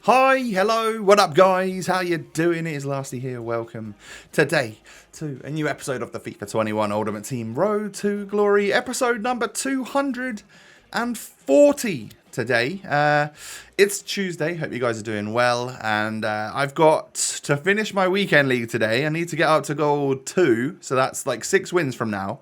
Hi, hello, what up guys? How you doing? It is Lasty here. Welcome today to a new episode of the FIFA 21 Ultimate Team Road to Glory, episode number 240 today. It's Tuesday, hope you guys are doing well, and I've got to finish my weekend league today. I need to get up to gold 2, so that's like 6 wins from now.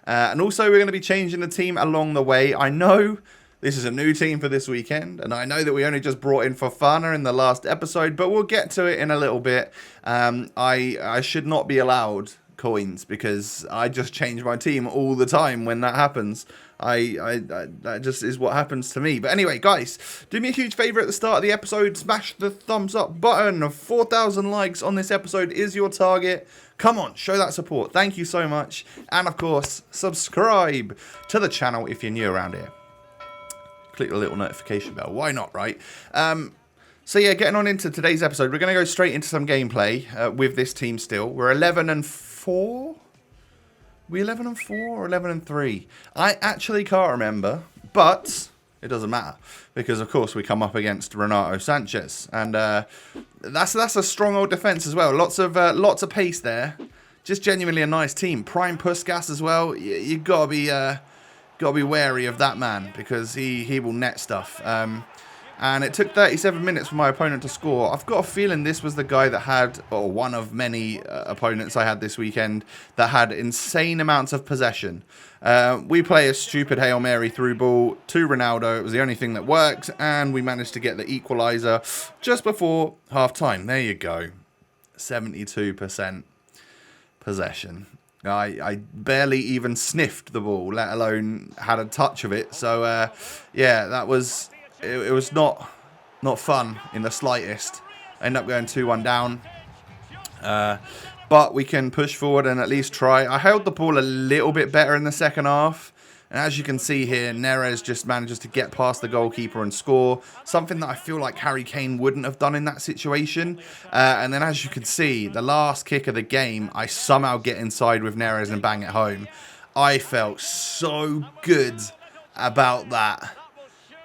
And also we're going to be changing the team along the way. I know this is a new team for this weekend, and I know that we only just brought in Fofana in the last episode, but we'll get to it in a little bit. I should not be allowed coins because I just change my team all the time when that happens. That just is what happens to me. But anyway, guys, do me a huge favor at the start of the episode. Smash the thumbs up button. 4,000 likes on this episode is your target. Come on, show that support. Thank you so much. And of course, subscribe to the channel if you're new around here. Click the little notification bell. Why not, right? So yeah, getting on into today's episode, we're going to go straight into some gameplay with this team still. We're 11-4. We 11-4 or 11-3? I actually can't remember, but it doesn't matter because, of course, we come up against Renato Sanchez, and that's a strong old defense as well. Lots of pace there. Just genuinely a nice team. Prime Puskas as well. You gotta be wary of that man because he will net stuff. And it took 37 minutes for my opponent to score. I've got a feeling this was the guy that had, or one of many opponents I had this weekend, that had insane amounts of possession. We play a stupid Hail Mary through ball to Ronaldo. It was the only thing that worked, and we managed to get the equaliser just before half-time. There you go. 72% possession. I barely even sniffed the ball, let alone had a touch of it. So, yeah, that was... It was not fun in the slightest. End up going 2-1 down. But we can push forward and at least try. I held the ball a little bit better in the second half. And as you can see here, Neres just manages to get past the goalkeeper and score. Something that I feel like Harry Kane wouldn't have done in that situation. And then as you can see, the last kick of the game, I somehow get inside with Neres and bang it home. I felt so good about that.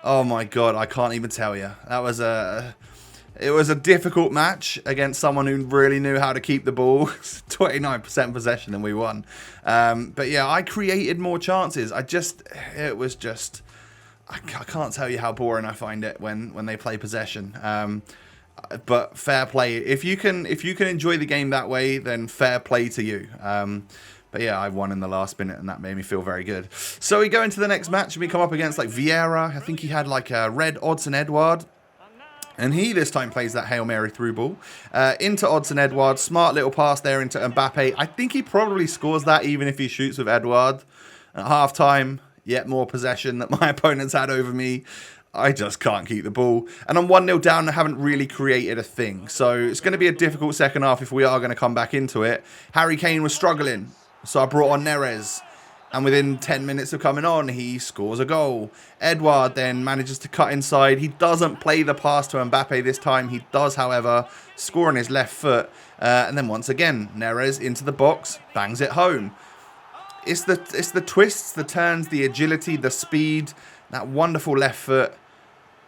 Oh my god, I can't even tell you. It was a difficult match against someone who really knew how to keep the ball. 29% possession and we won. But yeah, I created more chances. I can't tell you how boring I find it when they play possession. But fair play. If you can enjoy the game that way, then fair play to you. But yeah, I won in the last minute, and that made me feel very good. So we go into the next match, and we come up against, like, Vieira. I think he had, like, a red Odds Edouard. And he this time plays that Hail Mary through ball. Into Odds Edouard. Smart little pass there into Mbappe. I think he probably scores that even if he shoots with Edouard. At half-time, yet more possession that my opponents had over me. I just can't keep the ball. And I'm 1-0 down and I haven't really created a thing. So it's going to be a difficult second half if we are going to come back into it. Harry Kane was struggling. So I brought on Neres, and within 10 minutes of coming on, he scores a goal. Edouard then manages to cut inside. He doesn't play the pass to Mbappe this time. He does, however, score on his left foot. And then once again, Neres into the box, bangs it home. It's the twists, the turns, the agility, the speed, that wonderful left foot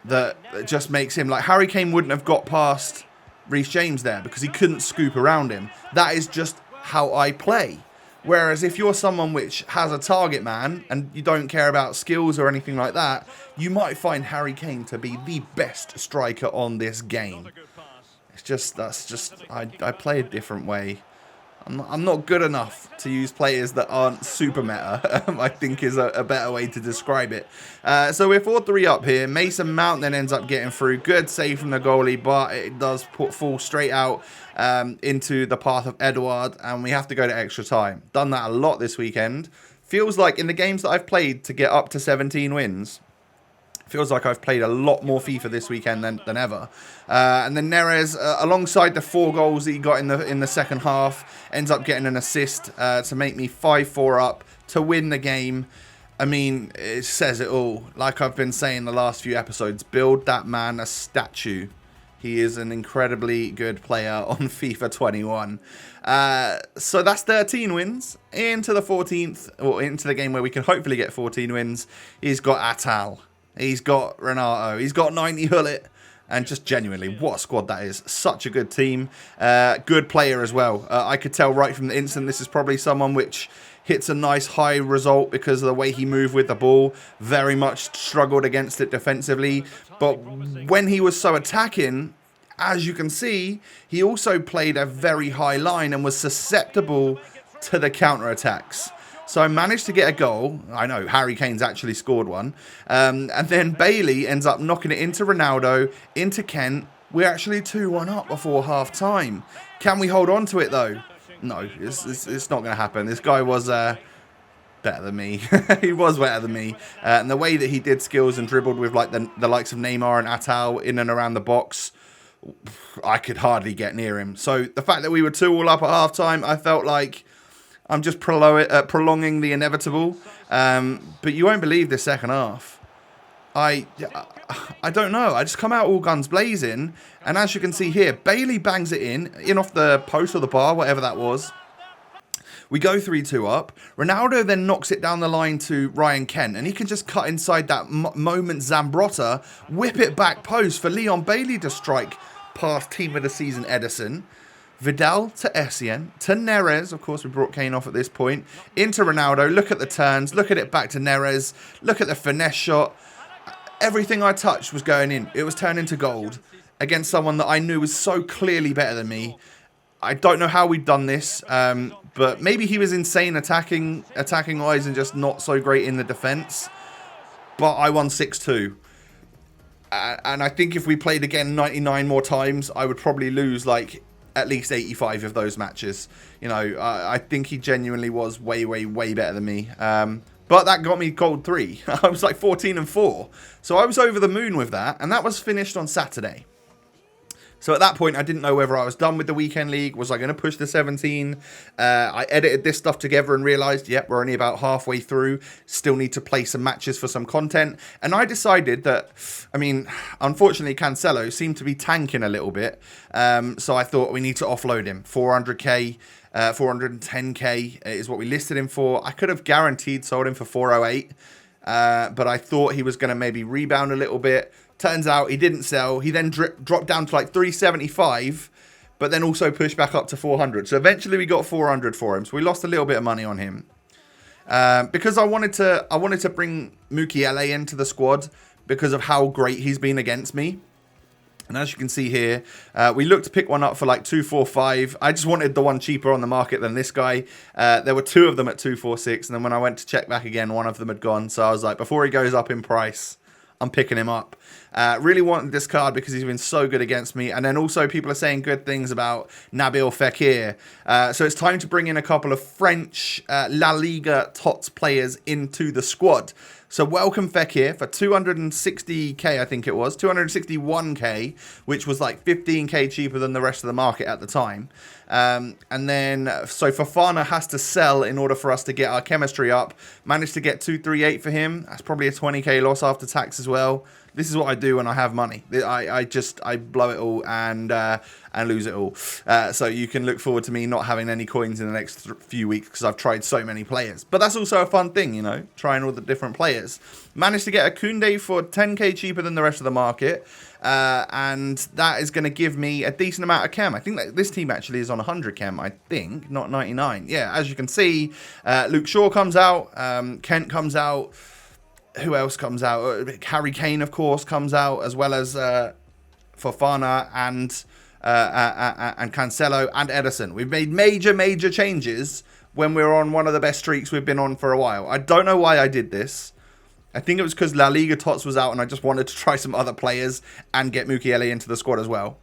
that just makes him... Like, Harry Kane wouldn't have got past Reece James there because he couldn't scoop around him. That is just how I play. Whereas if you're someone which has a target man and you don't care about skills or anything like that, you might find Harry Kane to be the best striker on this game. I play a different way. I'm not good enough to use players that aren't super meta, I think is a better way to describe it. So we're 4-3 up here. Mason Mount then ends up getting through. Good save from the goalie, but it does fall straight out into the path of Edouard, and we have to go to extra time. Done that a lot this weekend. Feels like in the games that I've played to get up to 17 wins, feels like I've played a lot more FIFA this weekend than ever. And then Neres, alongside the 4 goals that he got in the second half, ends up getting an assist to make me 5-4 up to win the game. I mean, it says it all. Like I've been saying the last few episodes, build that man a statue. He is an incredibly good player on FIFA 21. So that's 13 wins. Into the 14th, or into the game where we can hopefully get 14 wins, he's got Atal. He's got Renato. He's got 90 Hullet. And just genuinely, what a squad that is. Such a good team. Good player as well. I could tell right from the instant this is probably someone which hits a nice high result because of the way he moved with the ball. Very much struggled against it defensively. But when he was so attacking, as you can see, he also played a very high line and was susceptible to the counter-attacks. So I managed to get a goal. I know, Harry Kane's actually scored one. And then Bailey ends up knocking it into Ronaldo, into Kent. We're actually 2-1 up before half-time. Can we hold on to it, though? No, it's not going to happen. This guy was better than me. He was better than me. And the way that he did skills and dribbled with like the likes of Neymar and Atal in and around the box, I could hardly get near him. So the fact that we were 2-2 up at half-time, I felt like I'm just prolonging the inevitable. But you won't believe this second half. I don't know. I just come out all guns blazing. And as you can see here, Bailey bangs it in off the post or the bar, whatever that was. We go 3-2 up. Ronaldo then knocks it down the line to Ryan Kent. And he can just cut inside that moment Zambrotta, whip it back post for Leon Bailey to strike past Team of the Season Edison. Vidal to Essien, to Neres, of course we brought Kane off at this point, into Ronaldo, look at the turns, look at it back to Neres, look at the finesse shot. Everything I touched was going in. It was turning to gold against someone that I knew was so clearly better than me. I don't know how we've done this, but maybe he was insane attacking wise and just not so great in the defence. But I won 6-2. And I think if we played again 99 more times, I would probably lose like at least 85 of those matches. You know, I think he genuinely was way, way, way better than me. But that got me gold 3. I was like 14-4. So I was over the moon with that. And that was finished on Saturday. So at that point, I didn't know whether I was done with the weekend league. Was I going to push the 17? I edited this stuff together and realised, yep, we're only about halfway through. Still need to play some matches for some content. And I decided that, I mean, unfortunately, Cancelo seemed to be tanking a little bit. So I thought we need to offload him. 400k, 410k is what we listed him for. I could have guaranteed sold him for 408. But I thought he was going to maybe rebound a little bit. Turns out he didn't sell. He then dropped down to like 375, but then also pushed back up to 400. So eventually we got 400 for him. So we lost a little bit of money on him. Because I wanted to bring Mukiele into the squad because of how great he's been against me. And as you can see here, we looked to pick one up for like 245. I just wanted the one cheaper on the market than this guy. There were 2 of them at 246. And then when I went to check back again, one of them had gone. So I was like, before he goes up in price, I'm picking him up. Really wanted this card because he's been so good against me. And then also people are saying good things about Nabil Fekir. So it's time to bring in a couple of French La Liga Tots players into the squad. So welcome Fekir for 260k, I think it was. 261k, which was like 15k cheaper than the rest of the market at the time. And then, so Fofana has to sell in order for us to get our chemistry up. Managed to get 238 for him. That's probably a 20k loss after tax as well. This is what I do when I have money. I blow it all and lose it all. So you can look forward to me not having any coins in the next few weeks because I've tried so many players. But that's also a fun thing, you know, trying all the different players. Managed to get a Koundé for 10k cheaper than the rest of the market. And that is going to give me a decent amount of chem. I think that this team actually is on 100 chem, I think, not 99. Yeah, as you can see, Luke Shaw comes out, Kent comes out. Who else comes out? Harry Kane, of course, comes out, as well as Fofana and Cancelo and Edison. We've made major changes when we're on one of the best streaks we've been on for a while. I don't know why I did this. I think it was because La Liga Tots was out and I just wanted to try some other players and get Mukiele into the squad as well.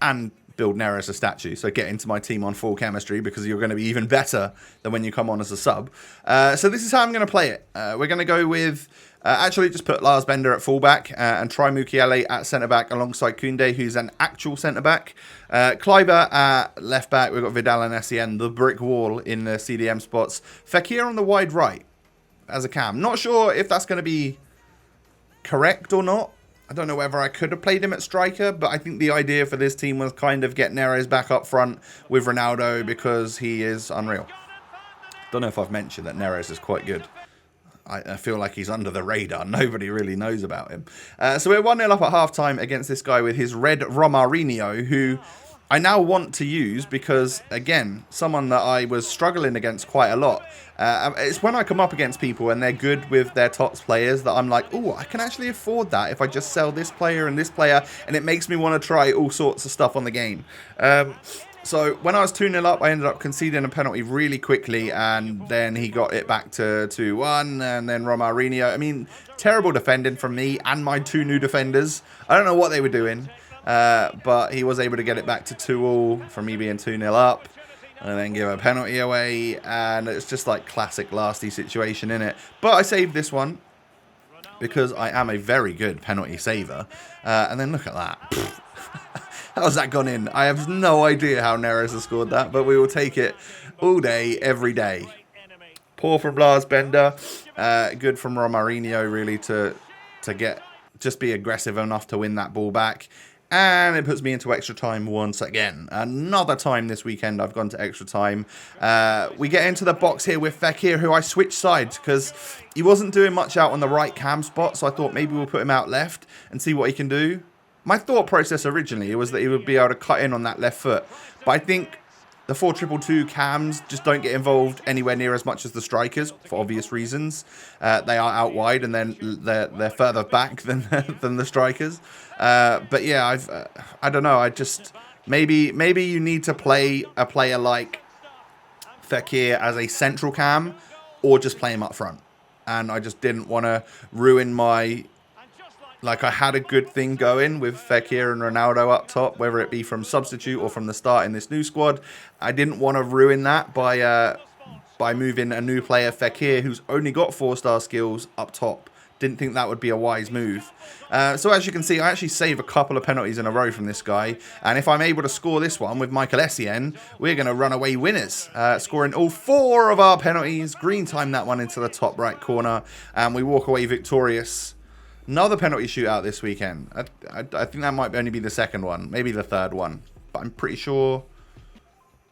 And build Neres a statue, so get into my team on full chemistry because you're going to be even better than when you come on as a sub. So this is how I'm going to play it. We're going to go with, actually just put Lars Bender at fullback and try Mukiele at centre-back alongside Koundé, who's an actual centre-back. Kleiber at left-back, we've got Vidal and Essien, the brick wall in the CDM spots. Fekir on the wide right as a cam. Not sure if that's going to be correct or not. I don't know whether I could have played him at striker, but I think the idea for this team was kind of get Neres back up front with Ronaldo because he is unreal. Don't know if I've mentioned that Neres is quite good. I feel like he's under the radar. Nobody really knows about him. So we're 1-0 up at half-time against this guy with his red Romarinho, who I now want to use because, again, someone that I was struggling against quite a lot. It's when I come up against people and they're good with their Tots players that I'm like, oh, I can actually afford that if I just sell this player, and it makes me want to try all sorts of stuff on the game. So when I was 2-0 up, I ended up conceding a penalty really quickly, and then he got it back to 2-1, and then Romarinho. I mean, terrible defending from me and my two new defenders. I don't know what they were doing, but he was able to get it back to 2-2 from me being 2-0 up, and then give a penalty away, and it's just like classic lasty situation, innit? But I saved this one because I am a very good penalty saver, and then look at that. How's that gone in? I have no idea how Neres has scored that, but we will take it all day, every day. Poor from Lars Bender. Good from Romarinho, really, to just be aggressive enough to win that ball back. And it puts me into extra time once again. Another time this weekend I've gone to extra time. We get into the box here with Fekir, who I switched sides because he wasn't doing much out on the right cam spot, so I thought maybe we'll put him out left and see what he can do. My thought process originally was that he would be able to cut in on that left foot. But I think the 4-2-2 cams just don't get involved anywhere near as much as the strikers, for obvious reasons. They are out wide, and then they're further back than the strikers. But yeah, I don't know. I just maybe you need to play a player like Fekir as a central cam, or just play him up front. And I just didn't want to ruin my... Like, I had a good thing going with Fekir and Ronaldo up top, whether it be from substitute or from the start in this new squad. I didn't want to ruin that by moving a new player, Fekir, who's only got 4-star skills, up top. Didn't think that would be a wise move. So as you can see, I actually save a couple of penalties in a row from this guy. And if I'm able to score this one with Michael Essien, we're going to run away winners. Scoring all 4 of our penalties. Green time that one into the top right corner. And we walk away victorious. Another penalty shootout this weekend. I think that might only be the second one. Maybe the third one. But I'm pretty sure...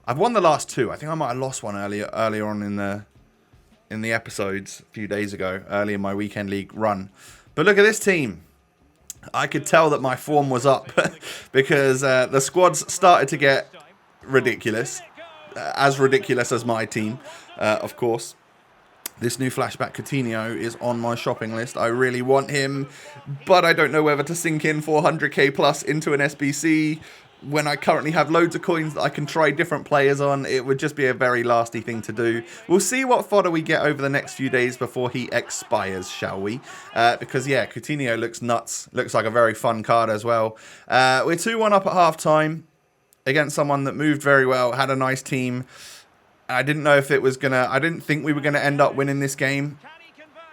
I've won the last 2. I think I might have lost one earlier on in the episodes a few days ago. Early in my weekend league run. But look at this team. I could tell that my form was up. because the squads started to get ridiculous. As ridiculous as my team, of course. This new flashback Coutinho is on my shopping list. I really want him, but I don't know whether to sink in 400k plus into an SBC when I currently have loads of coins that I can try different players on. It would just be a very lasty thing to do. We'll see what fodder we get over the next few days before he expires, shall we? Because, yeah, Coutinho looks nuts. Looks like a very fun card as well. We're 2-1 up at half-time against someone that moved very well, had a nice team. I didn't know if it was I didn't think we were gonna end up winning this game,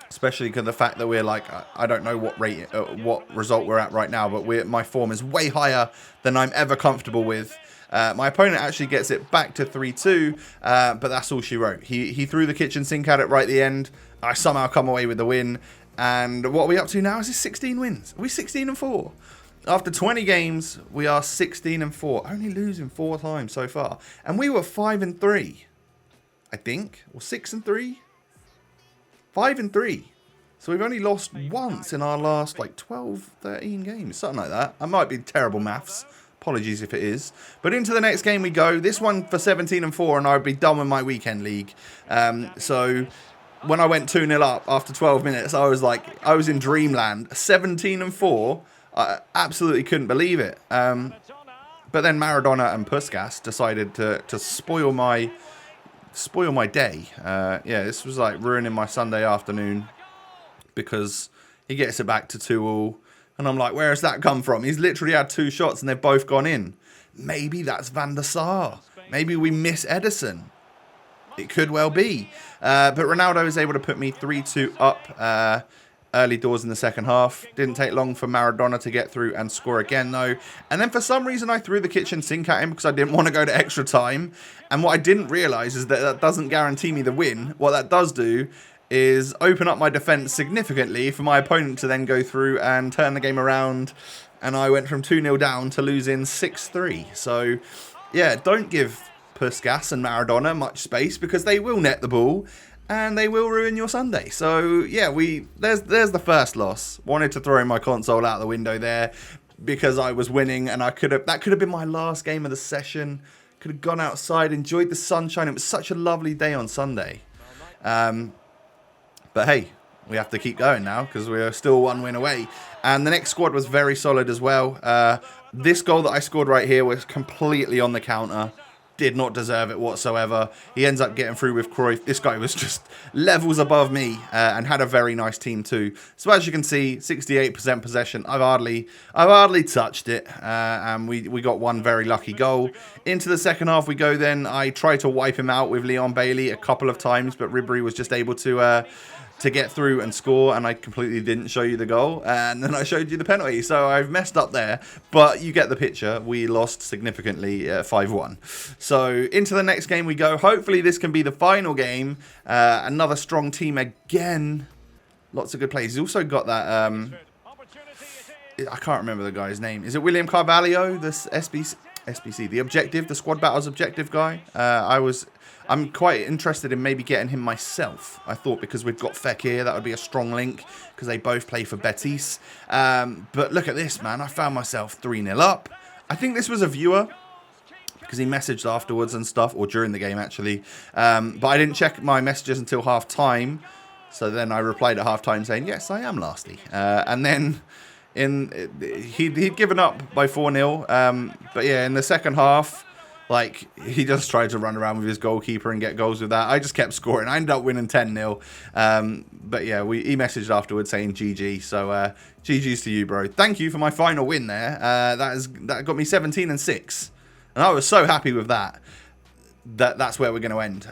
especially because of the fact that we're like, I don't know what result we're at right now, but my form is way higher than I'm ever comfortable with. My opponent actually gets it back to 3-2, but that's all she wrote. He threw the kitchen sink at it right at the end. I somehow come away with the win, and what are we up to now? Is this 16 wins? Are we 16-4? After 20 games, we are 16-4, only losing 4 times so far, and we were 5-3. I think, or 6-3, 5-3. So we've only lost once in our last like 12, 13 games, something like that. I might be terrible maths. Apologies if it is. But into the next game we go. This one for 17-4, and I'd be done with my weekend league. So when I went 2-0 up after 12 minutes, I was in dreamland. 17-4. I absolutely couldn't believe it. But then Maradona and Puskas decided to spoil my day. Yeah, this was like ruining my Sunday afternoon because he gets it back to 2-2, and I'm like, where has that come from? He's literally had 2 shots and they've both gone in. Maybe that's Van der Sar. Maybe we miss Edison. It could well be. But Ronaldo is able to put me 3-2 up early doors in the second half. Didn't take long for Maradona to get through and score again, though. And then for some reason, I threw the kitchen sink at him because I didn't want to go to extra time. And what I didn't realise is that doesn't guarantee me the win. What that does do is open up my defence significantly for my opponent to then go through and turn the game around. And I went from 2-0 down to losing 6-3. So, yeah, don't give Puskas and Maradona much space because they will net the ball. and they will ruin your Sunday. So yeah, there's the first loss. Wanted to throw my console out the window there because I was winning, and that could have been my last game of the session. Could have gone outside, enjoyed the sunshine. It was such a lovely day on Sunday. But hey, we have to keep going now because we're still 1 win away. And the next squad was very solid as well. This goal that I scored right here was completely on the counter. Did not deserve it whatsoever. He ends up getting through with Cruyff. This guy was just levels above me and had a very nice team too. So as you can see, 68% possession. I've hardly touched it, and we got one very lucky goal. Into the second half we go. Then I tried to wipe him out with Leon Bailey a couple of times, but Ribery was just able to get through and score, and I completely didn't show you the goal, and then I showed you the penalty, so I've messed up there, but you get the picture. We lost significantly 5-1. So into the next game we go. Hopefully this can be the final game. Another strong team again. Lots of good plays. He's also got that I can't remember the guy's name. Is it William Carvalho, this SBC, the objective, the squad battles objective guy? I'm quite interested in maybe getting him myself. I thought because we've got Fekir, that would be a strong link because they both play for Betis. But look at this, man. I found myself 3-0 up. I think this was a viewer because he messaged afterwards and stuff, or during the game actually. But I didn't check my messages until half time. So then I replied at half time saying, yes, I am lasty. And then he'd given up by 4-0. But yeah, in the second half, like, he just tried to run around with his goalkeeper and get goals with that. I just kept scoring. I ended up winning 10-0. But yeah, he messaged afterwards saying GG. So GG's to you, bro. Thank you for my final win there. That got me 17-6. And I was so happy with that. That's where we're going to end.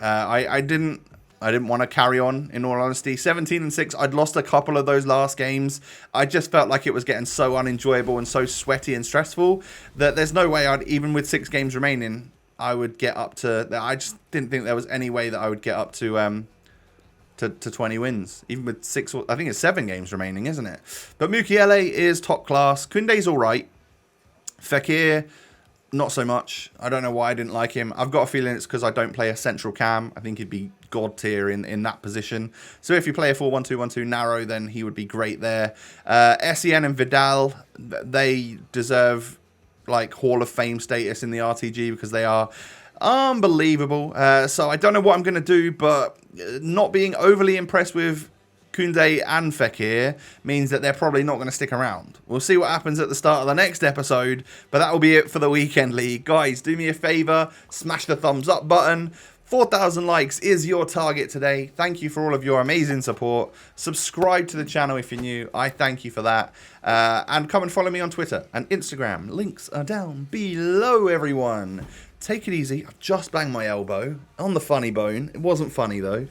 I didn't want to carry on, in all honesty. 17-6. I'd lost a couple of those last games. I just felt like it was getting so unenjoyable and so sweaty and stressful that there's no way even with 6 games remaining, I would get up to. I just didn't think there was any way that I would get up to 20 wins, even with 6. I think it's 7 games remaining, isn't it? But Mukiele is top class. Koundé's all right. Fekir, not so much. I don't know why I didn't like him. I've got a feeling it's because I don't play a central cam. I think he'd be god tier in that position. So if you play a 4-1-2-1-2 narrow, then he would be great there. Essien and Vidal, they deserve like Hall of Fame status in the RTG because they are unbelievable. So I don't know what I'm going to do, but not being overly impressed with Koundé and Fekir means that they're probably not going to stick around. We'll see what happens at the start of the next episode, but that will be it for the Weekend League. Guys, do me a favour, smash the thumbs up button. 4,000 likes is your target today. Thank you for all of your amazing support. Subscribe to the channel if you're new. I thank you for that. And come and follow me on Twitter and Instagram. Links are down below, everyone. Take it easy. I've just banged my elbow on the funny bone. It wasn't funny, though.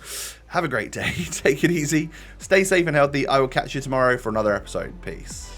Have a great day. Take it easy. Stay safe and healthy. I will catch you tomorrow for another episode. Peace.